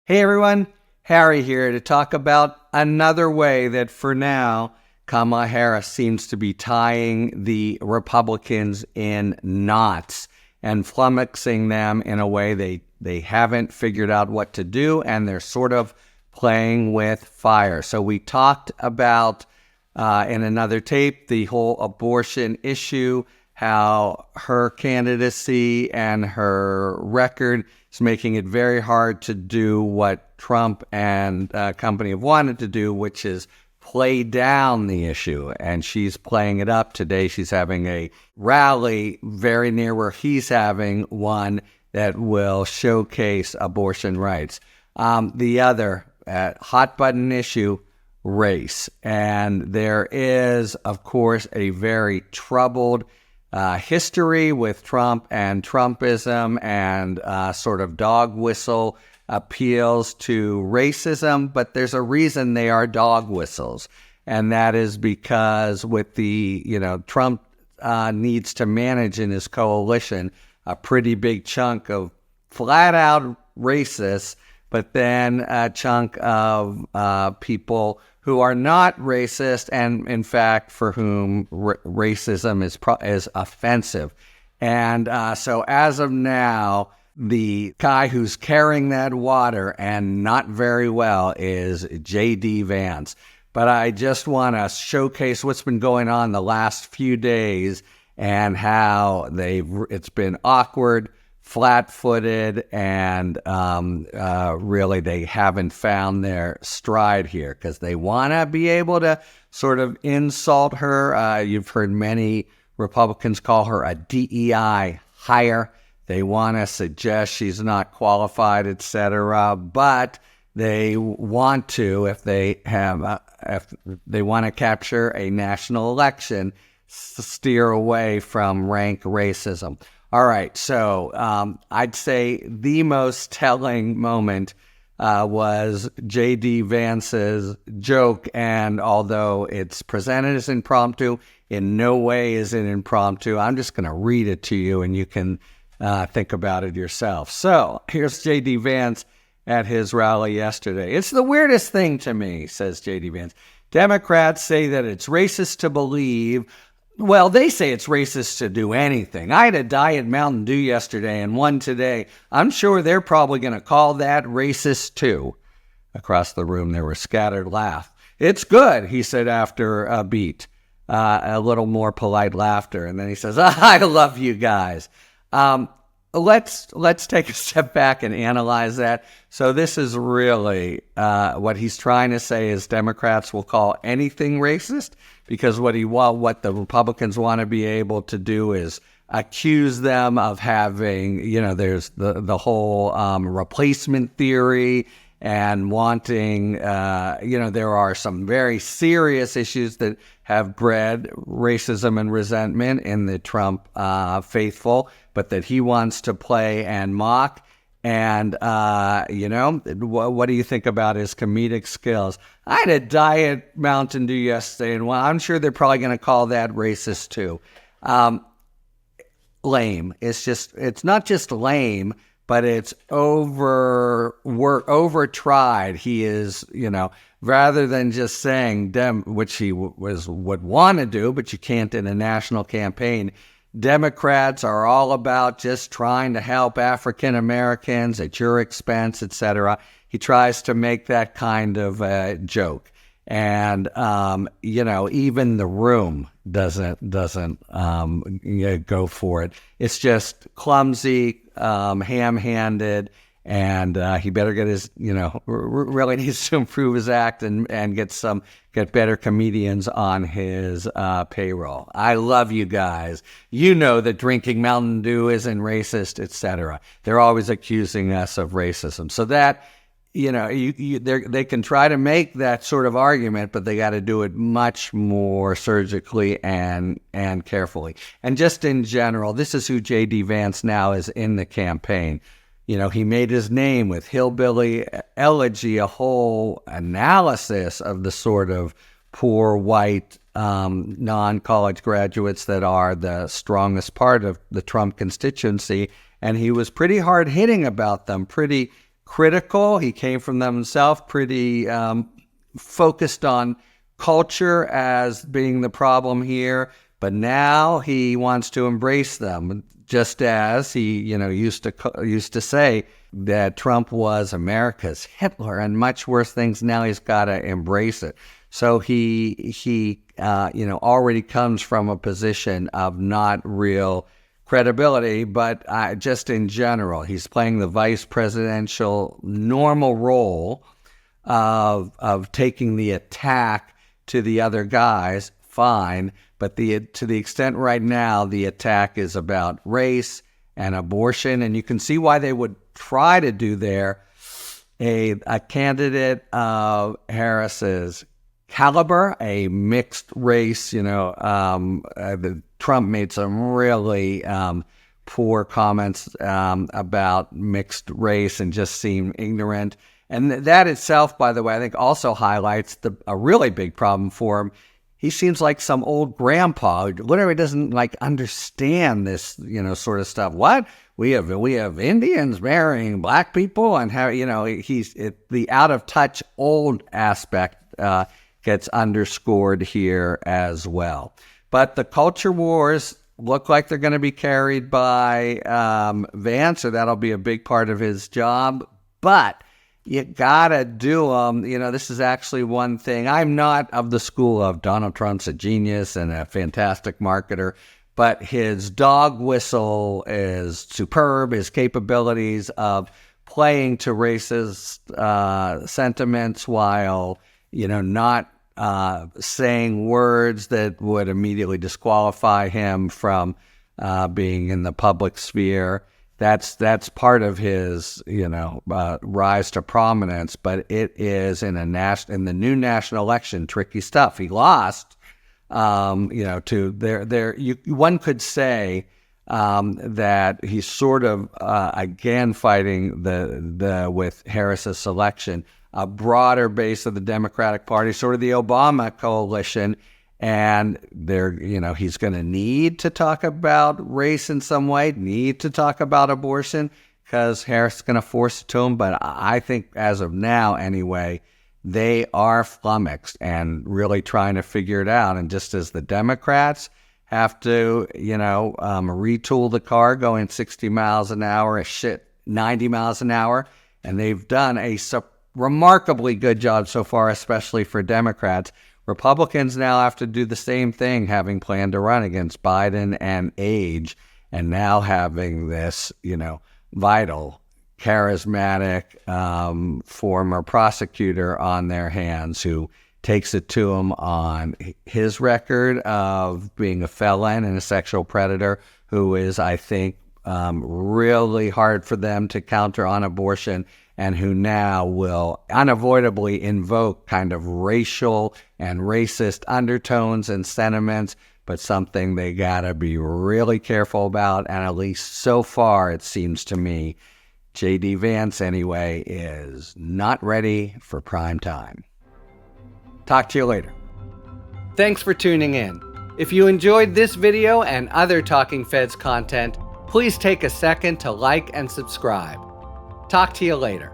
Hey everyone, Harry here to talk about another way that for now Kamala Harris seems to be tying the Republicans in knots and flummoxing them in a way they haven't figured out what to do, and they're sort of playing with fire. So we talked about in another tape the whole abortion issue, how her candidacy and her record is making it very hard to do what Trump and company have wanted to do, which is play down the issue. And she's playing it up. Today she's having a rally very near where he's having one that will showcase abortion rights. The other hot button issue, race. And there is, of course, a very troubled history with Trump and Trumpism and sort of dog whistle appeals to racism, but there's a reason they are dog whistles. And that is because with Trump needs to manage in his coalition a pretty big chunk of flat out racists, but then a chunk of people who are not racist and, in fact, for whom racism is offensive. And so as of now, the guy who's carrying that water and not very well is J.D. Vance. But I just want to showcase what's been going on the last few days and how it's been awkward, flat-footed, and really they haven't found their stride here because they want to be able to sort of insult her. You've heard many Republicans call her a DEI hire. They want to suggest she's not qualified, etc. But they want to, if they want to capture a national election, steer away from rank racism. All right, so I'd say the most telling moment was J.D. Vance's joke, and although it's presented as impromptu, in no way is it impromptu. I'm just going to read it to you, and you can think about it yourself. So here's J.D. Vance at his rally yesterday. "It's the weirdest thing to me," says J.D. Vance. "Democrats say that it's racist to believe. Well, they say it's racist to do anything. I had a Diet Mountain Dew yesterday and one today. I'm sure they're probably going to call that racist too." Across the room, there were scattered laughs. "It's good," he said after a beat, a little more polite laughter. And then he says, "I love you guys." Let's take a step back and analyze that. So this is really what he's trying to say is Democrats will call anything racist, because what the Republicans want to be able to do is accuse them of having, there's the whole replacement theory and wanting, there are some very serious issues that have bred racism and resentment in the Trump faithful, but that he wants to play and mock. And, what do you think about his comedic skills? "I had a Diet Mountain Dew yesterday, and I'm sure they're probably going to call that racist too." Lame. It's not just lame, but it's over-tried. He is, rather than just saying which he would want to do, but you can't in a national campaign. Democrats are all about just trying to help African Americans at your expense, etc. He tries to make that kind of a joke. And, even the room doesn't go for it. It's just clumsy, ham-handed, and he better get his, really needs to improve his act and get better comedians on his payroll. "I love you guys. You know that drinking Mountain Dew isn't racist, etc." They're always accusing us of racism. So that, they can try to make that sort of argument, but they got to do it much more surgically and carefully. And just in general, this is who J.D. Vance now is in the campaign. He made his name with Hillbilly Elegy, a whole analysis of the sort of poor white non-college graduates that are the strongest part of the Trump constituency. And he was pretty hard-hitting about them, pretty critical. He came from them himself, pretty focused on culture as being the problem here. But now he wants to embrace them, just as he, used to say that Trump was America's Hitler and much worse things. Now he's got to embrace it. So he already comes from a position of not real credibility, but just in general, he's playing the vice presidential normal role of taking the attack to the other guys. Fine, but to the extent right now the attack is about race and abortion, and you can see why they would try to do there a candidate of Harris's caliber, a mixed race. Trump made some really poor comments about mixed race and just seemed ignorant. And that itself, by the way, I think also highlights a really big problem for him. He seems like some old grandpa who literally doesn't understand this, sort of stuff. What? We have Indians marrying black people, and how, the out of touch old aspect gets underscored here as well. But the culture wars look like they're going to be carried by Vance, so that'll be a big part of his job. But you gotta do them. This is actually one thing. I'm not of the school of Donald Trump's a genius and a fantastic marketer, but his dog whistle is superb. His capabilities of playing to racist sentiments while, not saying words that would immediately disqualify him from being in the public sphere. That's part of his, rise to prominence, but it is in the new national election, tricky stuff. He lost, one could say that he's sort of again fighting with Harris's selection, a broader base of the Democratic Party, sort of the Obama coalition. And he's going to need to talk about race in some way, need to talk about abortion, because Harris is going to force it to him. But I think as of now, anyway, they are flummoxed and really trying to figure it out. And just as the Democrats have to, retool the car going 60 miles an hour, 90 miles an hour, and they've done a remarkably good job so far, especially for Democrats. Republicans now have to do the same thing, having planned to run against Biden and age, and now having this, vital, charismatic former prosecutor on their hands who takes it to him on his record of being a felon and a sexual predator, who is, I think, really hard for them to counter on abortion, and who now will unavoidably invoke kind of racial and racist undertones and sentiments, but something they gotta be really careful about. And at least so far, it seems to me, J.D. Vance, anyway, is not ready for prime time. Talk to you later. Thanks for tuning in. If you enjoyed this video and other Talking Feds content, please take a second to like and subscribe. Talk to you later.